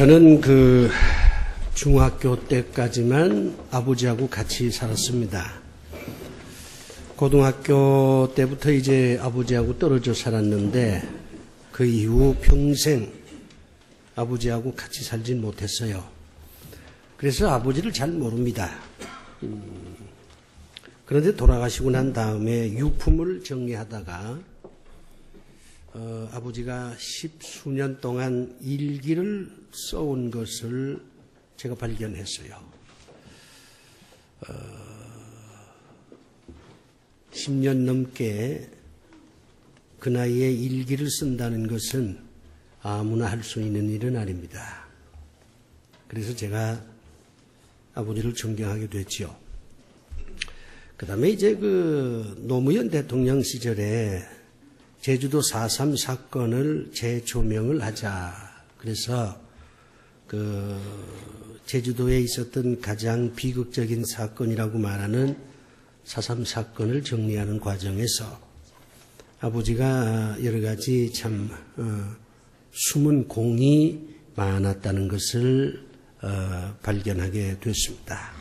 저는 중학교 때까지만 아버지하고 같이 살았습니다. 고등학교 때부터 이제 아버지하고 떨어져 살았는데 그 이후 평생 아버지하고 같이 살진 못했어요. 그래서 아버지를 잘 모릅니다. 그런데 돌아가시고 난 다음에 유품을 정리하다가 아버지가 10수년 동안 일기를 써온 것을 제가 발견했어요. 10년 넘게 그 나이에 일기를 쓴다는 것은 아무나 할 수 있는 일은 아닙니다. 그래서 제가 아버지를 존경하게 됐죠. 그 다음에 이제 노무현 대통령 시절에 제주도 4.3 사건을 재조명을 하자. 그래서 제주도에 있었던 가장 비극적인 사건이라고 말하는 4.3 사건을 정리하는 과정에서 아버지가 여러 가지 참 숨은 공이 많았다는 것을 발견하게 됐습니다.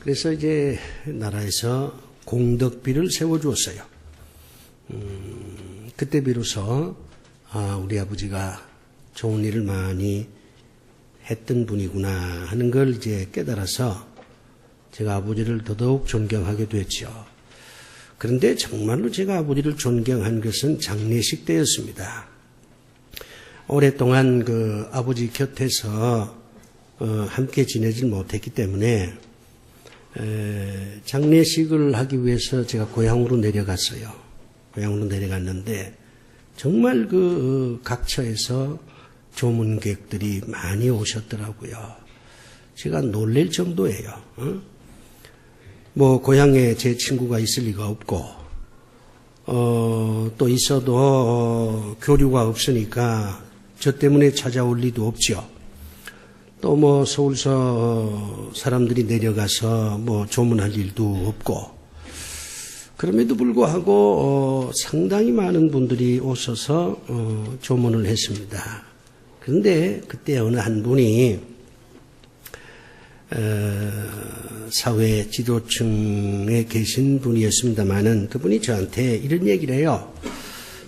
그래서 이제 나라에서 공덕비를 세워주었어요. 그때 비로소 우리 아버지가 좋은 일을 많이 했던 분이구나 하는 걸 이제 깨달아서 제가 아버지를 더더욱 존경하게 됐죠. 그런데 정말로 제가 아버지를 존경한 것은 장례식 때였습니다. 오랫동안 아버지 곁에서 함께 지내질 못했기 때문에 장례식을 하기 위해서 제가 고향으로 내려갔어요. 고향으로 내려갔는데 정말 각처에서 조문객들이 많이 오셨더라고요. 제가 놀랄 정도예요. 고향에 제 친구가 있을 리가 없고, 또 있어도 교류가 없으니까 저 때문에 찾아올 리도 없죠. 또 서울서 사람들이 내려가서 조문할 일도 없고, 그럼에도 불구하고 상당히 많은 분들이 오셔서 조문을 했습니다. 그런데 그때 어느 한 분이 사회 지도층에 계신 분이었습니다마는 그분이 저한테 이런 얘기를 해요.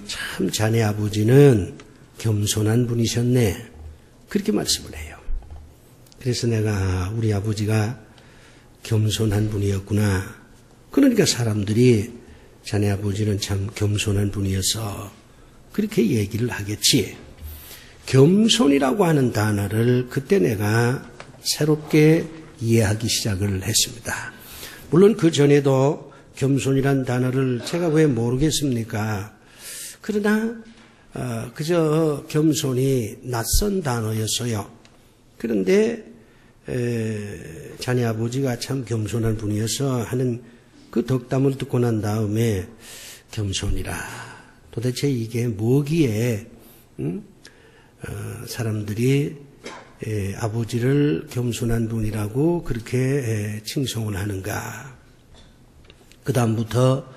참 자네 아버지는 겸손한 분이셨네. 그렇게 말씀을 해요. 그래서 내가 우리 아버지가 겸손한 분이었구나. 그러니까 사람들이 자네 아버지는 참 겸손한 분이어서 그렇게 얘기를 하겠지. 겸손이라고 하는 단어를 그때 내가 새롭게 이해하기 시작을 했습니다. 물론 그 전에도 겸손이란 단어를 제가 왜 모르겠습니까? 그러나 그저 겸손이 낯선 단어였어요. 그런데 자네 아버지가 참 겸손한 분이어서 하는 그 덕담을 듣고 난 다음에 겸손이라 도대체 이게 뭐기에 사람들이 아버지를 겸손한 분이라고 그렇게 칭송을 하는가. 그 다음부터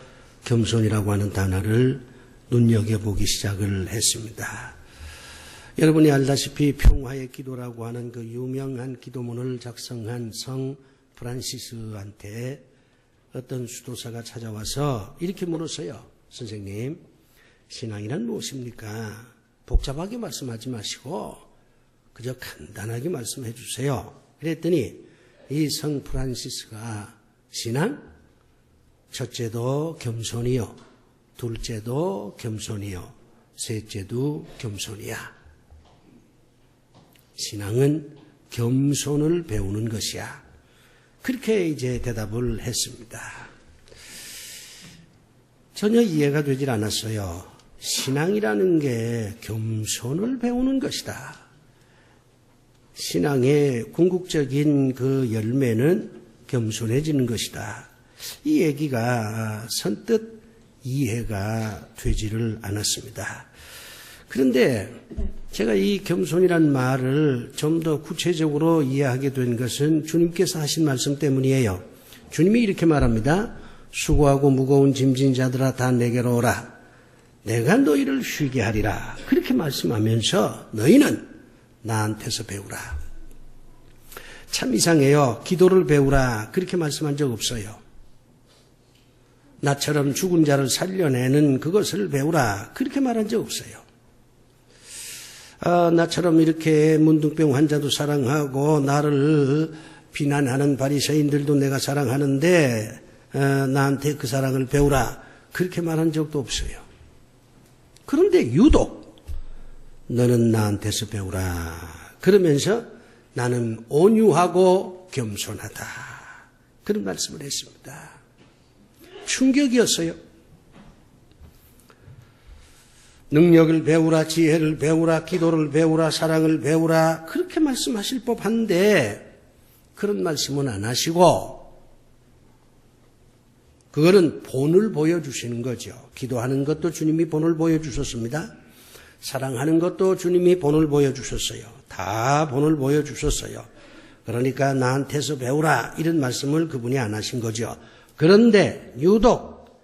겸손이라고 하는 단어를 눈여겨보기 시작을 했습니다. 여러분이 알다시피 평화의 기도라고 하는 그 유명한 기도문을 작성한 성 프란시스한테 어떤 수도사가 찾아와서 이렇게 물었어요. 선생님, 신앙이란 무엇입니까? 복잡하게 말씀하지 마시고 그저 간단하게 말씀해 주세요. 그랬더니 이 성 프란시스가 신앙? 첫째도 겸손이요. 둘째도 겸손이요. 셋째도 겸손이야. 신앙은 겸손을 배우는 것이야. 그렇게 이제 대답을 했습니다. 전혀 이해가 되질 않았어요. 신앙이라는 게 겸손을 배우는 것이다. 신앙의 궁극적인 그 열매는 겸손해지는 것이다. 이 얘기가 선뜻 이해가 되지를 않았습니다. 그런데 제가 이 겸손이란 말을 좀 더 구체적으로 이해하게 된 것은 주님께서 하신 말씀 때문이에요. 주님이 이렇게 말합니다. 수고하고 무거운 짐진 자들아 다 내게로 오라. 내가 너희를 쉬게 하리라. 그렇게 말씀하면서 너희는 나한테서 배우라. 참 이상해요. 기도를 배우라 그렇게 말씀한 적 없어요. 나처럼 죽은 자를 살려내는 그것을 배우라 그렇게 말한 적 없어요. 나처럼 이렇게 문둥병 환자도 사랑하고 나를 비난하는 바리새인들도 내가 사랑하는데 나한테 그 사랑을 배우라 그렇게 말한 적도 없어요. 그런데 유독 너는 나한테서 배우라 그러면서 나는 온유하고 겸손하다 그런 말씀을 했습니다. 충격이었어요. 능력을 배우라, 지혜를 배우라, 기도를 배우라, 사랑을 배우라 그렇게 말씀하실 법한데 그런 말씀은 안 하시고 그거는 본을 보여주시는 거죠. 기도하는 것도 주님이 본을 보여주셨습니다. 사랑하는 것도 주님이 본을 보여주셨어요. 다 본을 보여주셨어요. 그러니까 나한테서 배우라 이런 말씀을 그분이 안 하신 거죠. 그런데 유독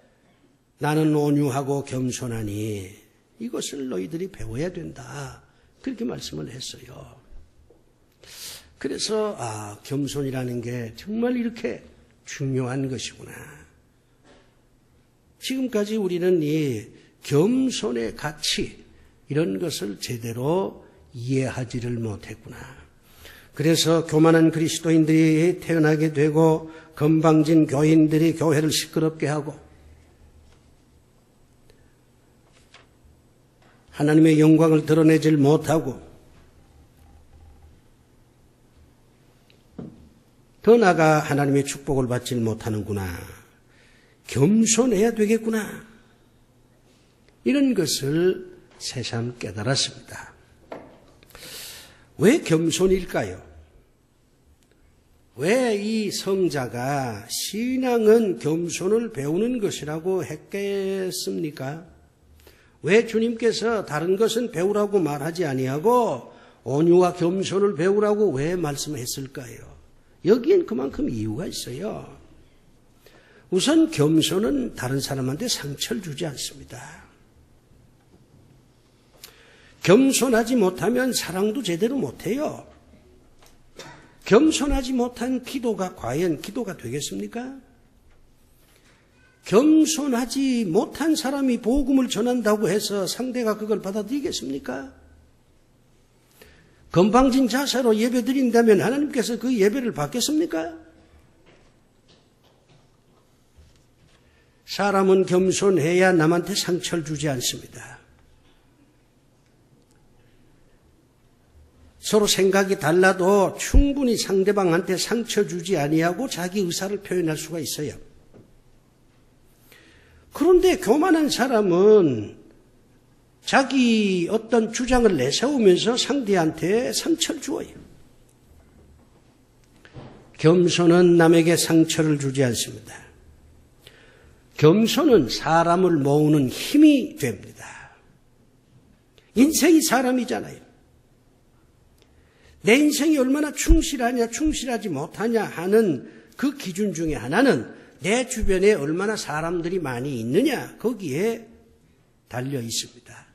나는 온유하고 겸손하니 이것을 너희들이 배워야 된다. 그렇게 말씀을 했어요. 그래서 겸손이라는 게 정말 이렇게 중요한 것이구나. 지금까지 우리는 이 겸손의 가치 이런 것을 제대로 이해하지를 못했구나. 그래서 교만한 그리스도인들이 태어나게 되고 건방진 교인들이 교회를 시끄럽게 하고 하나님의 영광을 드러내질 못하고 더 나아가 하나님의 축복을 받질 못하는구나. 겸손해야 되겠구나. 이런 것을 새삼 깨달았습니다. 왜 겸손일까요? 왜 이 성자가 신앙은 겸손을 배우는 것이라고 했겠습니까? 왜 주님께서 다른 것은 배우라고 말하지 아니하고 온유와 겸손을 배우라고 왜 말씀했을까요? 여기엔 그만큼 이유가 있어요. 우선 겸손은 다른 사람한테 상처를 주지 않습니다. 겸손하지 못하면 사랑도 제대로 못해요. 겸손하지 못한 기도가 과연 기도가 되겠습니까? 겸손하지 못한 사람이 복음을 전한다고 해서 상대가 그걸 받아들이겠습니까? 건방진 자세로 예배 드린다면 하나님께서 그 예배를 받겠습니까? 사람은 겸손해야 남한테 상처를 주지 않습니다. 서로 생각이 달라도 충분히 상대방한테 상처 주지 아니하고 자기 의사를 표현할 수가 있어요. 그런데 교만한 사람은 자기 어떤 주장을 내세우면서 상대한테 상처를 주어요. 겸손은 남에게 상처를 주지 않습니다. 겸손은 사람을 모으는 힘이 됩니다. 인생이 사람이잖아요. 내 인생이 얼마나 충실하냐, 충실하지 못하냐 하는 그 기준 중에 하나는 내 주변에 얼마나 사람들이 많이 있느냐, 거기에 달려 있습니다.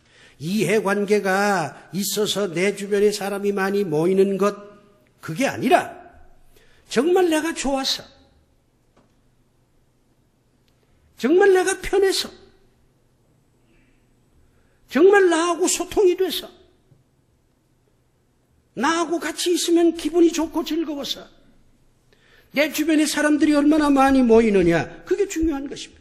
이해관계가 있어서 내 주변에 사람이 많이 모이는 것, 그게 아니라 정말 내가 좋아서, 정말 내가 편해서, 정말 나하고 소통이 돼서, 나하고 같이 있으면 기분이 좋고 즐거워서 내 주변에 사람들이 얼마나 많이 모이느냐, 그게 중요한 것입니다.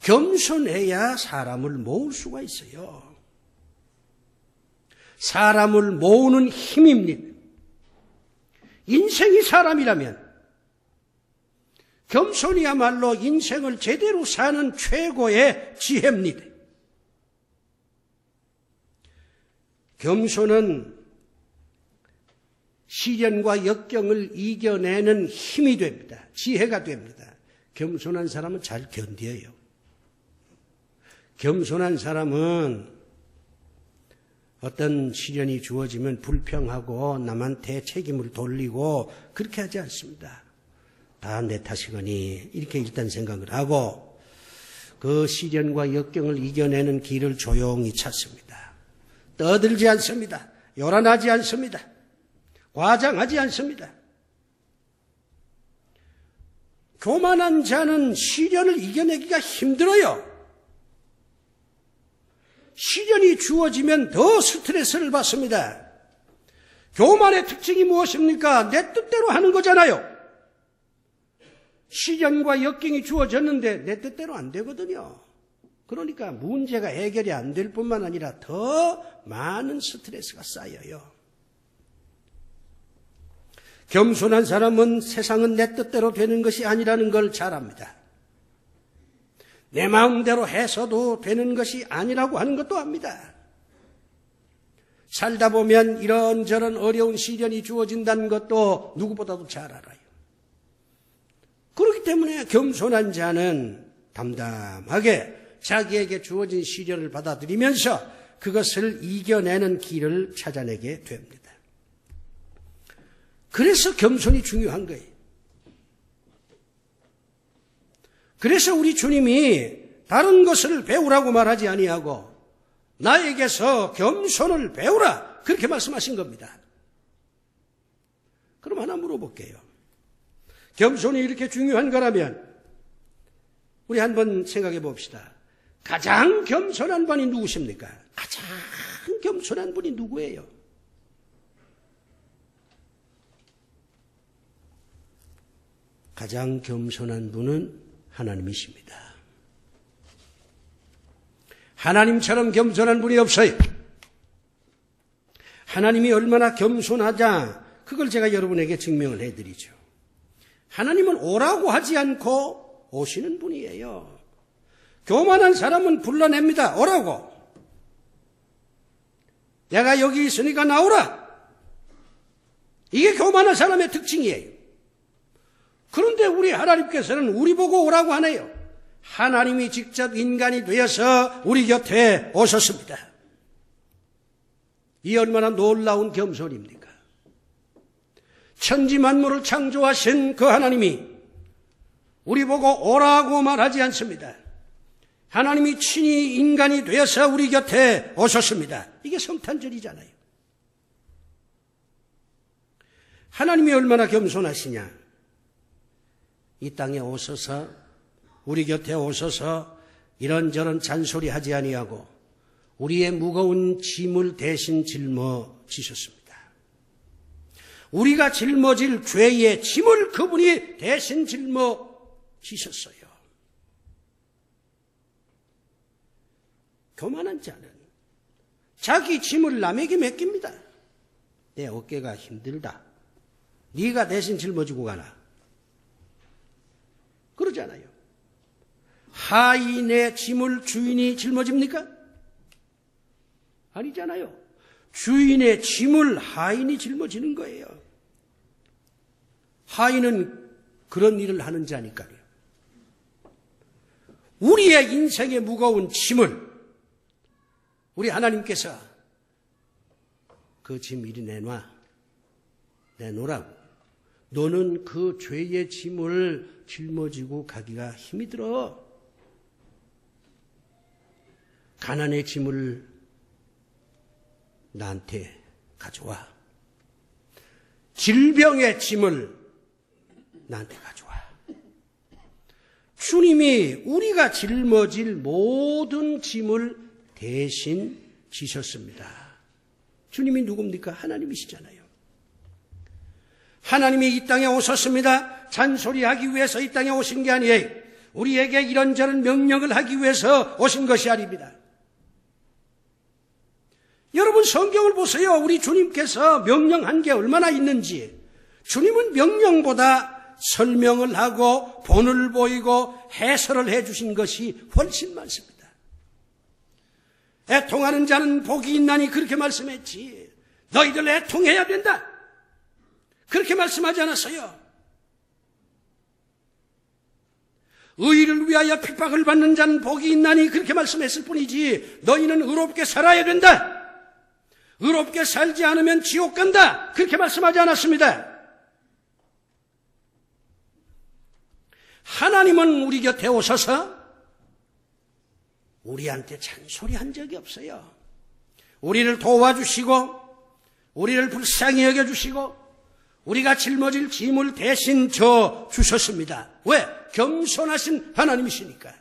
겸손해야 사람을 모을 수가 있어요. 사람을 모으는 힘입니다. 인생이 사람이라면 겸손이야말로 인생을 제대로 사는 최고의 지혜입니다. 겸손은 시련과 역경을 이겨내는 힘이 됩니다. 지혜가 됩니다. 겸손한 사람은 잘 견뎌요. 겸손한 사람은 어떤 시련이 주어지면 불평하고 남한테 책임을 돌리고 그렇게 하지 않습니다. 다 내 탓이거니 이렇게 일단 생각을 하고 그 시련과 역경을 이겨내는 길을 조용히 찾습니다. 떠들지 않습니다. 요란하지 않습니다. 과장하지 않습니다. 교만한 자는 시련을 이겨내기가 힘들어요. 시련이 주어지면 더 스트레스를 받습니다. 교만의 특징이 무엇입니까? 내 뜻대로 하는 거잖아요. 시련과 역경이 주어졌는데 내 뜻대로 안 되거든요. 그러니까 문제가 해결이 안 될 뿐만 아니라 더 많은 스트레스가 쌓여요. 겸손한 사람은 세상은 내 뜻대로 되는 것이 아니라는 걸 잘 압니다. 내 마음대로 해서도 되는 것이 아니라고 하는 것도 압니다. 살다 보면 이런저런 어려운 시련이 주어진다는 것도 누구보다도 잘 알아요. 그렇기 때문에 겸손한 자는 담담하게 자기에게 주어진 시련을 받아들이면서 그것을 이겨내는 길을 찾아내게 됩니다. 그래서 겸손이 중요한 거예요. 그래서 우리 주님이 다른 것을 배우라고 말하지 아니하고 나에게서 겸손을 배우라 그렇게 말씀하신 겁니다. 그럼 하나 물어볼게요. 겸손이 이렇게 중요한 거라면 우리 한번 생각해 봅시다. 가장 겸손한 분이 누구십니까? 가장 겸손한 분이 누구예요? 가장 겸손한 분은 하나님이십니다. 하나님처럼 겸손한 분이 없어요. 하나님이 얼마나 겸손하자 그걸 제가 여러분에게 증명을 해드리죠. 하나님은 오라고 하지 않고 오시는 분이에요. 교만한 사람은 불러냅니다. 오라고. 내가 여기 있으니까 나오라. 이게 교만한 사람의 특징이에요. 그런데 우리 하나님께서는 우리 보고 오라고 하네요. 하나님이 직접 인간이 되어서 우리 곁에 오셨습니다. 이 얼마나 놀라운 겸손입니까? 천지 만물을 창조하신 그 하나님이 우리 보고 오라고 말하지 않습니다. 하나님이 친히 인간이 되어서 우리 곁에 오셨습니다. 이게 성탄절이잖아요. 하나님이 얼마나 겸손하시냐? 이 땅에 오셔서 우리 곁에 오셔서 이런저런 잔소리 하지 아니하고 우리의 무거운 짐을 대신 짊어지셨습니다. 우리가 짊어질 죄의 짐을 그분이 대신 짊어지셨어요. 교만한 자는 자기 짐을 남에게 맡깁니다. 내 어깨가 힘들다. 네가 대신 짊어지고 가라. 그러잖아요. 하인의 짐을 주인이 짊어집니까? 아니잖아요. 주인의 짐을 하인이 짊어지는 거예요. 하인은 그런 일을 하는 자니까요. 우리의 인생의 무거운 짐을 우리 하나님께서 그 짐 이리 내놓으라고. 너는 그 죄의 짐을 짊어지고 가기가 힘이 들어. 가난의 짐을 나한테 가져와. 질병의 짐을 나한테 가져와. 주님이 우리가 짊어질 모든 짐을 대신 지셨습니다. 주님이 누굽니까? 하나님이시잖아요. 하나님이 이 땅에 오셨습니다. 잔소리하기 위해서 이 땅에 오신 게 아니에요. 우리에게 이런저런 명령을 하기 위해서 오신 것이 아닙니다. 여러분 성경을 보세요. 우리 주님께서 명령한 게 얼마나 있는지. 주님은 명령보다 설명을 하고 본을 보이고 해설을 해주신 것이 훨씬 많습니다. 애통하는 자는 복이 있나니 그렇게 말씀했지. 너희들 애통해야 된다. 그렇게 말씀하지 않았어요. 의를 위하여 핍박을 받는 자는 복이 있나니 그렇게 말씀했을 뿐이지 너희는 의롭게 살아야 된다. 의롭게 살지 않으면 지옥 간다. 그렇게 말씀하지 않았습니다. 하나님은 우리 곁에 오셔서 우리한테 잔소리한 적이 없어요. 우리를 도와주시고 우리를 불쌍히 여겨주시고 우리가 짊어질 짐을 대신 져 주셨습니다. 왜? 겸손하신 하나님이시니까.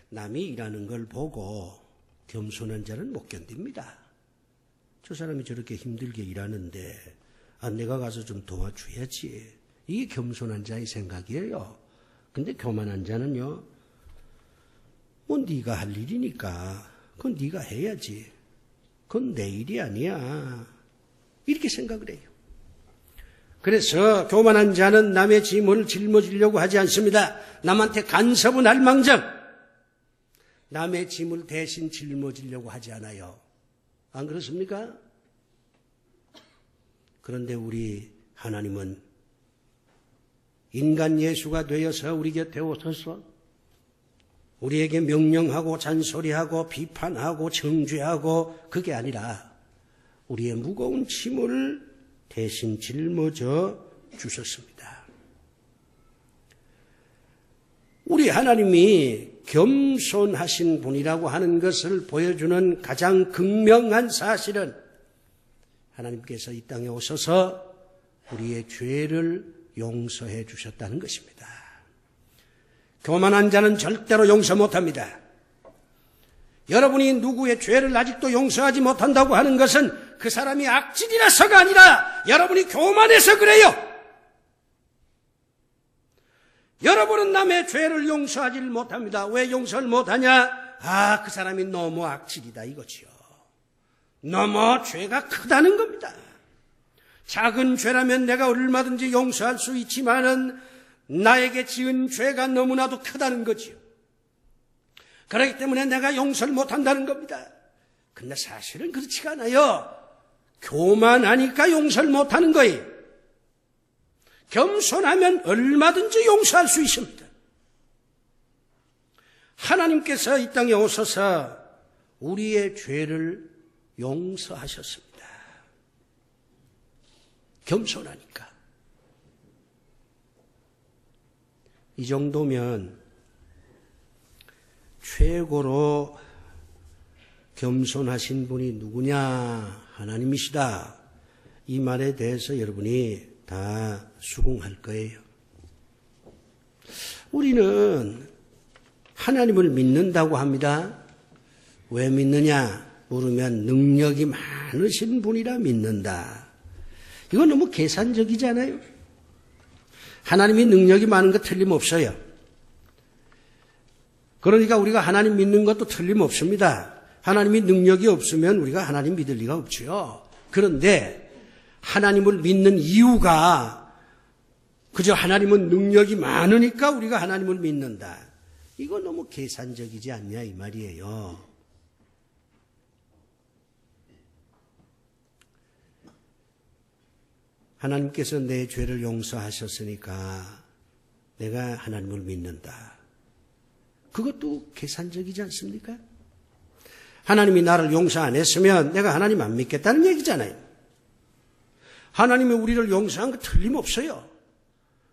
남이 일하는 걸 보고 겸손한 자는 못 견딥니다. 저 사람이 저렇게 힘들게 일하는데 내가 가서 좀 도와줘야지. 이게 겸손한 자의 생각이에요. 근데 교만한 자는요, 네가 할 일이니까 그건 네가 해야지. 그건 내 일이 아니야. 이렇게 생각을 해요. 그래서 교만한 자는 남의 짐을 짊어지려고 하지 않습니다. 남한테 간섭은 할 망정 남의 짐을 대신 짊어지려고 하지 않아요. 안 그렇습니까? 그런데 우리 하나님은 인간 예수가 되어서 우리 곁에 오셔서 우리에게 명령하고 잔소리하고 비판하고 정죄하고 그게 아니라 우리의 무거운 짐을 대신 짊어져 주셨습니다. 우리 하나님이 겸손하신 분이라고 하는 것을 보여주는 가장 극명한 사실은 하나님께서 이 땅에 오셔서 우리의 죄를 용서해 주셨다는 것입니다. 교만한 자는 절대로 용서 못합니다. 여러분이 누구의 죄를 아직도 용서하지 못한다고 하는 것은 그 사람이 악질이라서가 아니라 여러분이 교만해서 그래요. 여러분은 남의 죄를 용서하지 못합니다. 왜 용서를 못하냐? 그 사람이 너무 악질이다 이거지요. 너무 죄가 크다는 겁니다. 작은 죄라면 내가 얼마든지 용서할 수 있지만은 나에게 지은 죄가 너무나도 크다는 거지요. 그렇기 때문에 내가 용서를 못한다는 겁니다. 근데 사실은 그렇지가 않아요. 교만하니까 용서를 못하는 거예요. 겸손하면 얼마든지 용서할 수 있습니다. 하나님께서 이 땅에 오셔서 우리의 죄를 용서하셨습니다. 겸손하니까. 이 정도면 최고로 겸손하신 분이 누구냐? 하나님이시다. 이 말에 대해서 여러분이 다 수긍할 거예요. 우리는 하나님을 믿는다고 합니다. 왜 믿느냐? 물으면 능력이 많으신 분이라 믿는다. 이건 너무 계산적이잖아요. 하나님이 능력이 많은 거 틀림없어요. 그러니까 우리가 하나님 믿는 것도 틀림없습니다. 하나님이 능력이 없으면 우리가 하나님 믿을 리가 없죠. 그런데 하나님을 믿는 이유가 그저 하나님은 능력이 많으니까 우리가 하나님을 믿는다. 이거 너무 계산적이지 않냐 이 말이에요. 하나님께서 내 죄를 용서하셨으니까 내가 하나님을 믿는다. 그것도 계산적이지 않습니까? 하나님이 나를 용서 안 했으면 내가 하나님 안 믿겠다는 얘기잖아요. 하나님이 우리를 용서한 거 틀림없어요.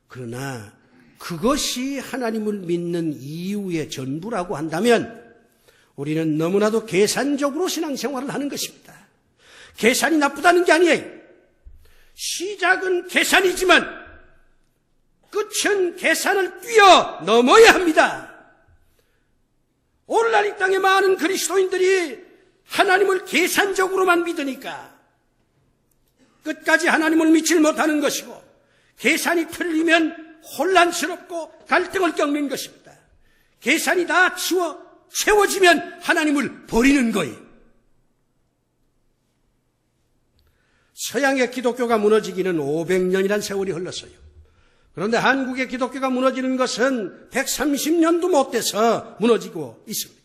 그러나 그것이 하나님을 믿는 이유의 전부라고 한다면 우리는 너무나도 계산적으로 신앙생활을 하는 것입니다. 계산이 나쁘다는 게 아니에요. 시작은 계산이지만 끝은 계산을 뛰어넘어야 합니다. 오늘날 이 땅에 많은 그리스도인들이 하나님을 계산적으로만 믿으니까 끝까지 하나님을 믿질 못하는 것이고 계산이 틀리면 혼란스럽고 갈등을 겪는 것입니다. 계산이 다 채워지면 하나님을 버리는 거예요. 서양의 기독교가 무너지기는 500년이란 세월이 흘렀어요. 그런데 한국의 기독교가 무너지는 것은 130년도 못 돼서 무너지고 있습니다.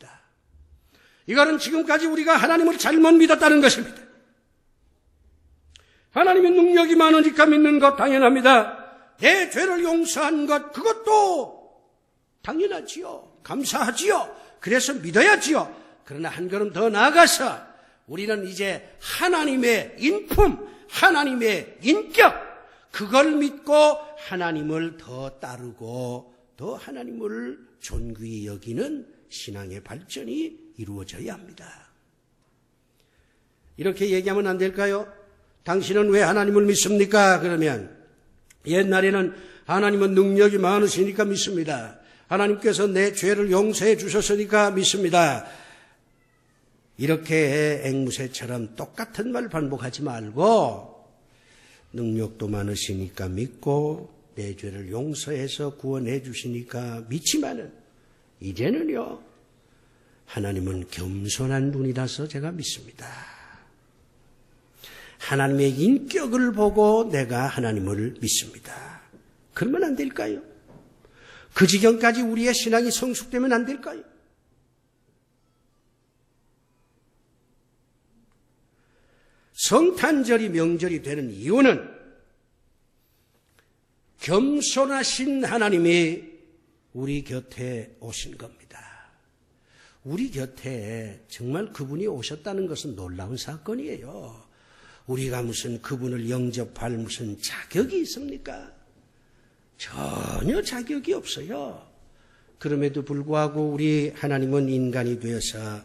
이거는 지금까지 우리가 하나님을 잘못 믿었다는 것입니다. 하나님의 능력이 많으니까 믿는 것 당연합니다. 내 죄를 용서한 것 그것도 당연하지요. 감사하지요. 그래서 믿어야지요. 그러나 한 걸음 더 나아가서 우리는 이제 하나님의 인품, 하나님의 인격 그걸 믿고 하나님을 더 따르고 더 하나님을 존귀히 여기는 신앙의 발전이 이루어져야 합니다. 이렇게 얘기하면 안 될까요? 당신은 왜 하나님을 믿습니까? 그러면 옛날에는 하나님은 능력이 많으시니까 믿습니다. 하나님께서 내 죄를 용서해 주셨으니까 믿습니다. 이렇게 앵무새처럼 똑같은 말 반복하지 말고 능력도 많으시니까 믿고 내 죄를 용서해서 구원해 주시니까 믿지만은 이제는요, 하나님은 겸손한 분이라서 제가 믿습니다. 하나님의 인격을 보고 내가 하나님을 믿습니다. 그러면 안 될까요? 그 지경까지 우리의 신앙이 성숙되면 안 될까요? 성탄절이 명절이 되는 이유는 겸손하신 하나님이 우리 곁에 오신 겁니다. 우리 곁에 정말 그분이 오셨다는 것은 놀라운 사건이에요. 우리가 무슨 그분을 영접할 무슨 자격이 있습니까? 전혀 자격이 없어요. 그럼에도 불구하고 우리 하나님은 인간이 되어서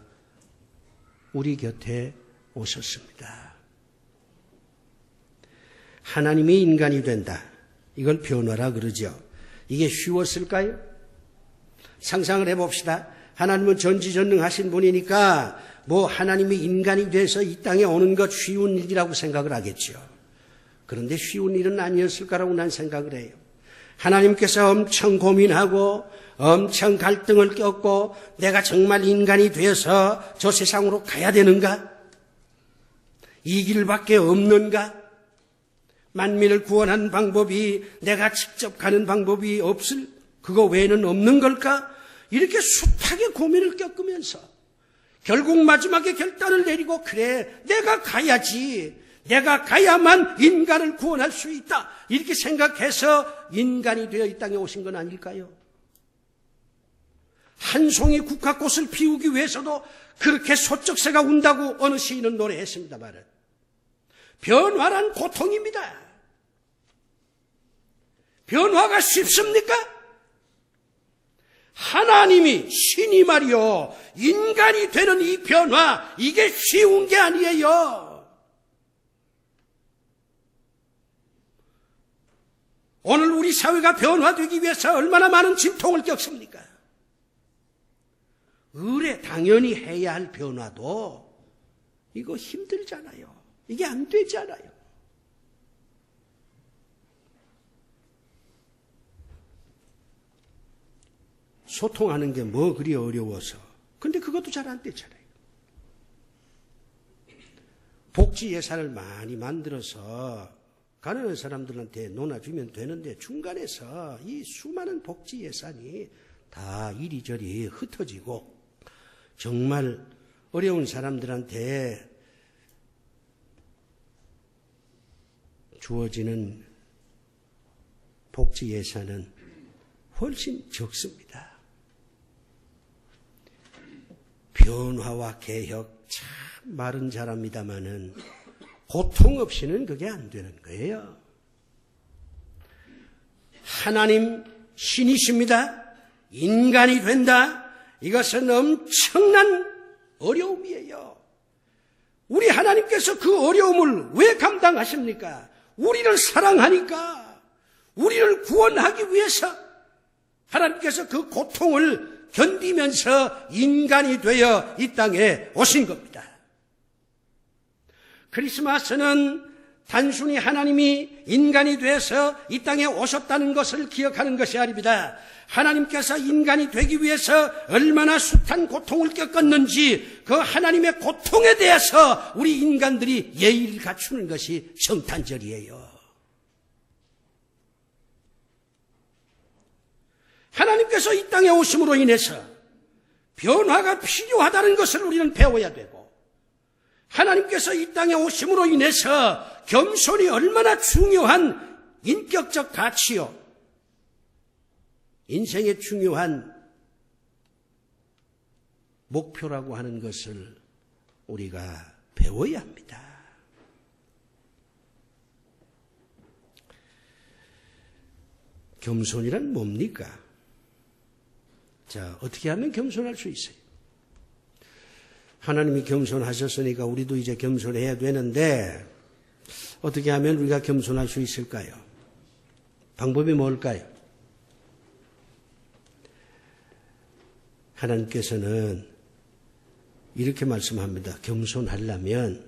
우리 곁에 오셨습니다. 하나님이 인간이 된다. 이걸 변화라 그러죠. 이게 쉬웠을까요? 상상을 해봅시다. 하나님은 전지전능하신 분이니까 뭐 하나님이 인간이 돼서 이 땅에 오는 것 쉬운 일이라고 생각을 하겠죠. 그런데 쉬운 일은 아니었을 거라고 난 생각을 해요. 하나님께서 엄청 고민하고 엄청 갈등을 겪고 내가 정말 인간이 되어서 저 세상으로 가야 되는가? 이 길밖에 없는가? 만민을 구원하는 방법이 내가 직접 가는 방법이 없을 그거 외에는 없는 걸까? 이렇게 숱하게 고민을 겪으면서 결국 마지막에 결단을 내리고 그래 내가 가야지. 내가 가야만 인간을 구원할 수 있다. 이렇게 생각해서 인간이 되어 이 땅에 오신 건 아닐까요? 한 송이 국화꽃을 피우기 위해서도 그렇게 소쩍새가 운다고 어느 시인은 노래했습니다만 변화란 고통입니다. 변화가 쉽습니까? 하나님이 신이 말이요 인간이 되는 이 변화 이게 쉬운 게 아니에요. 오늘 우리 사회가 변화되기 위해서 얼마나 많은 진통을 겪습니까? 의뢰 당연히 해야 할 변화도 이거 힘들잖아요. 이게 안 되잖아요. 소통하는 게 뭐 그리 어려워서. 근데 그것도 잘 안 되잖아요. 복지 예산을 많이 만들어서 가난한 사람들한테 논아주면 되는데 중간에서 이 수많은 복지 예산이 다 이리저리 흩어지고 정말 어려운 사람들한테 주어지는 복지 예산은 훨씬 적습니다. 변화와 개혁 참 말은 잘합니다마는 고통 없이는 그게 안 되는 거예요. 하나님 신이십니다. 인간이 된다. 이것은 엄청난 어려움이에요. 우리 하나님께서 그 어려움을 왜 감당하십니까? 우리를 사랑하니까, 우리를 구원하기 위해서 하나님께서 그 고통을 견디면서 인간이 되어 이 땅에 오신 겁니다. 크리스마스는 단순히 하나님이 인간이 되어서 이 땅에 오셨다는 것을 기억하는 것이 아닙니다. 하나님께서 인간이 되기 위해서 얼마나 숱한 고통을 겪었는지 그 하나님의 고통에 대해서 우리 인간들이 예의를 갖추는 것이 성탄절이에요. 하나님께서 이 땅에 오심으로 인해서 변화가 필요하다는 것을 우리는 배워야 되고 하나님께서 이 땅에 오심으로 인해서 겸손이 얼마나 중요한 인격적 가치요. 인생의 중요한 목표라고 하는 것을 우리가 배워야 합니다. 겸손이란 뭡니까? 자, 어떻게 하면 겸손할 수 있어요? 하나님이 겸손하셨으니까 우리도 이제 겸손해야 되는데 어떻게 하면 우리가 겸손할 수 있을까요? 방법이 뭘까요? 하나님께서는 이렇게 말씀합니다. 겸손하려면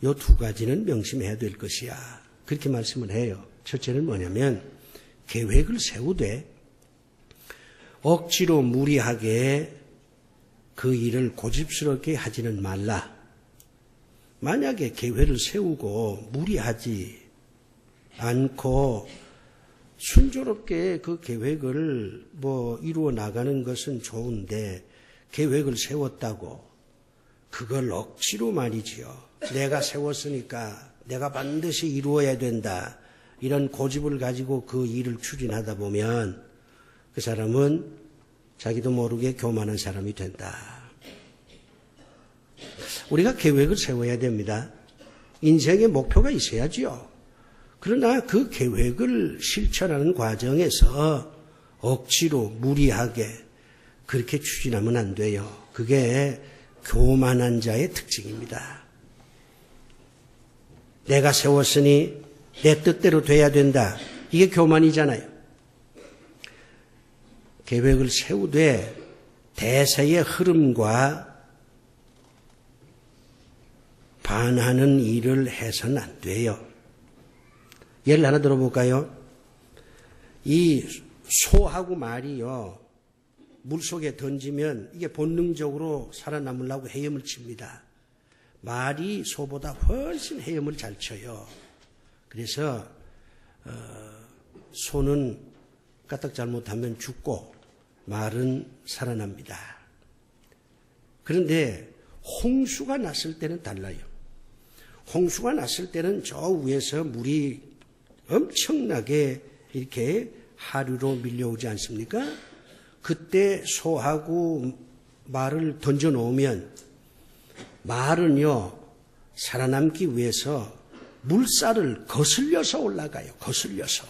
이 두 가지는 명심해야 될 것이야. 그렇게 말씀을 해요. 첫째는 뭐냐면 계획을 세우되 억지로 무리하게 그 일을 고집스럽게 하지는 말라. 만약에 계획을 세우고 무리하지 않고 순조롭게 그 계획을 이루어 나가는 것은 좋은데 계획을 세웠다고 그걸 억지로 말이지요. 내가 세웠으니까 내가 반드시 이루어야 된다. 이런 고집을 가지고 그 일을 추진하다 보면 그 사람은 자기도 모르게 교만한 사람이 된다. 우리가 계획을 세워야 됩니다. 인생의 목표가 있어야지요. 그러나 그 계획을 실천하는 과정에서 억지로 무리하게 그렇게 추진하면 안 돼요. 그게 교만한 자의 특징입니다. 내가 세웠으니 내 뜻대로 돼야 된다. 이게 교만이잖아요. 계획을 세우되 대세의 흐름과 반하는 일을 해서는 안 돼요. 예를 하나 들어볼까요? 이 소하고 말이요, 물속에 던지면 이게 본능적으로 살아남으려고 헤엄을 칩니다. 말이 소보다 훨씬 헤엄을 잘 쳐요. 그래서 소는 까딱 잘못하면 죽고 말은 살아납니다. 그런데 홍수가 났을 때는 달라요. 홍수가 났을 때는 저 위에서 물이 엄청나게 이렇게 하류로 밀려오지 않습니까? 그때 소하고 말을 던져 놓으면 말은요, 살아남기 위해서 물살을 거슬려서 올라가요. 거슬려서.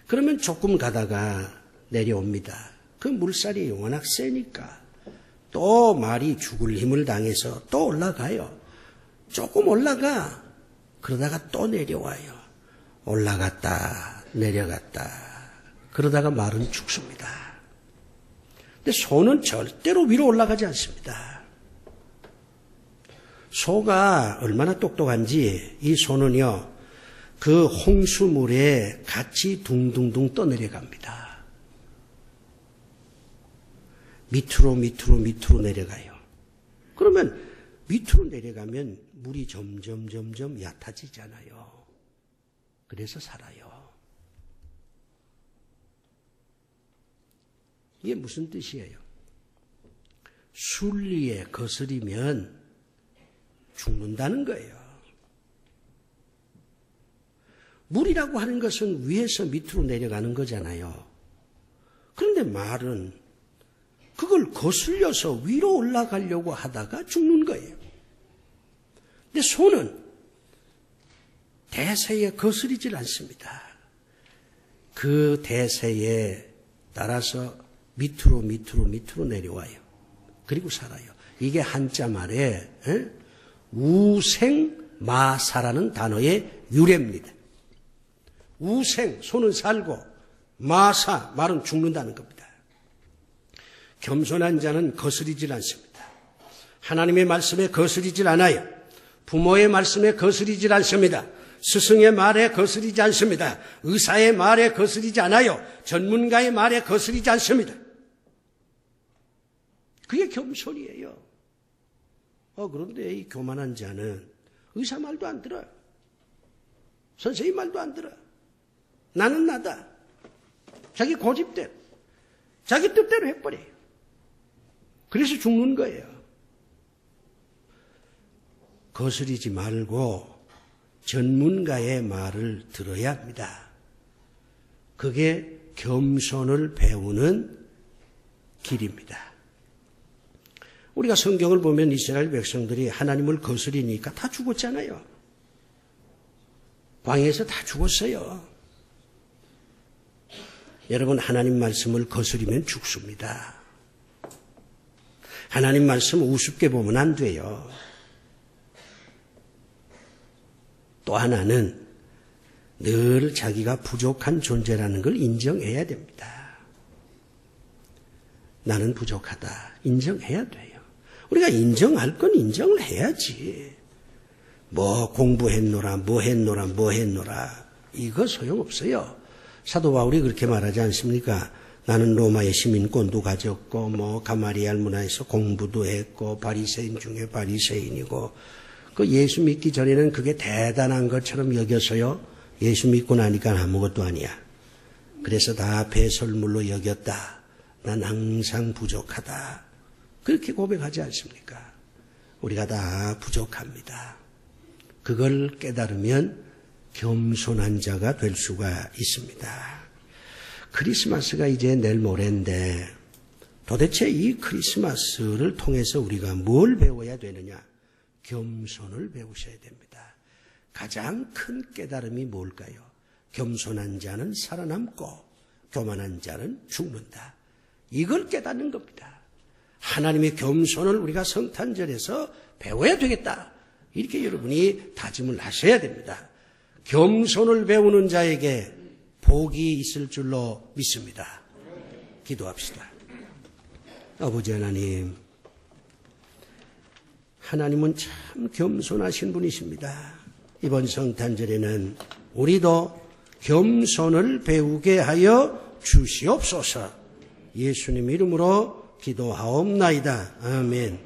그러면 조금 가다가 내려옵니다. 그 물살이 워낙 세니까 또 말이 죽을 힘을 당해서 또 올라가요. 조금 올라가. 그러다가 또 내려와요. 올라갔다 내려갔다. 그러다가 말은 죽습니다. 근데 소는 절대로 위로 올라가지 않습니다. 소가 얼마나 똑똑한지 이 소는요, 그 홍수물에 같이 둥둥둥 떠내려갑니다. 밑으로 내려가요. 그러면 밑으로 내려가면 물이 점점 얕아지잖아요. 그래서 살아요. 이게 무슨 뜻이에요? 순리에 거스리면 죽는다는 거예요. 물이라고 하는 것은 위에서 밑으로 내려가는 거잖아요. 그런데 말은 그걸 거슬려서 위로 올라가려고 하다가 죽는 거예요. 근데 소는 대세에 거스리질 않습니다. 그 대세에 따라서 밑으로 내려와요. 그리고 살아요. 이게 한자 말에 우생마사라는 단어의 유래입니다. 우생, 소는 살고 마사, 말은 죽는다는 겁니다. 겸손한 자는 거스리질 않습니다. 하나님의 말씀에 거스리질 않아요. 부모의 말씀에 거스리질 않습니다. 스승의 말에 거스리지 않습니다. 의사의 말에 거스리지 않아요. 전문가의 말에 거스리지 않습니다. 그게 겸손이에요. 그런데 이 교만한 자는 의사 말도 안 들어요. 선생님 말도 안 들어요. 나는 나다. 자기 고집대로, 자기 뜻대로 해버려요. 그래서 죽는 거예요. 거스리지 말고 전문가의 말을 들어야 합니다. 그게 겸손을 배우는 길입니다. 우리가 성경을 보면 이스라엘 백성들이 하나님을 거스리니까 다 죽었잖아요. 광야에서 다 죽었어요. 여러분, 하나님 말씀을 거스리면 죽습니다. 하나님 말씀 우습게 보면 안 돼요. 또 하나는 늘 자기가 부족한 존재라는 걸 인정해야 됩니다. 나는 부족하다. 인정해야 돼요. 우리가 인정할 건 인정을 해야지. 뭐 공부했노라, 뭐 했노라. 이거 소용없어요. 사도 바울이 그렇게 말하지 않습니까? 나는 로마의 시민권도 가졌고 뭐 가마리알 문화에서 공부도 했고 바리새인 중에 바리새인이고 그 예수 믿기 전에는 그게 대단한 것처럼 여겨서요. 예수 믿고 나니까 아무것도 아니야. 그래서 다 배설물로 여겼다. 난 항상 부족하다. 그렇게 고백하지 않습니까? 우리가 다 부족합니다. 그걸 깨달으면 겸손한 자가 될 수가 있습니다. 크리스마스가 이제 내일 모레인데 도대체 이 크리스마스를 통해서 우리가 뭘 배워야 되느냐? 겸손을 배우셔야 됩니다. 가장 큰 깨달음이 뭘까요? 겸손한 자는 살아남고 교만한 자는 죽는다. 이걸 깨닫는 겁니다. 하나님의 겸손을 우리가 성탄절에서 배워야 되겠다. 이렇게 여러분이 다짐을 하셔야 됩니다. 겸손을 배우는 자에게 복이 있을 줄로 믿습니다. 기도합시다. 아버지 하나님, 하나님은 참 겸손하신 분이십니다. 이번 성탄절에는 우리도 겸손을 배우게 하여 주시옵소서. 예수님 이름으로 기도하옵나이다. 아멘.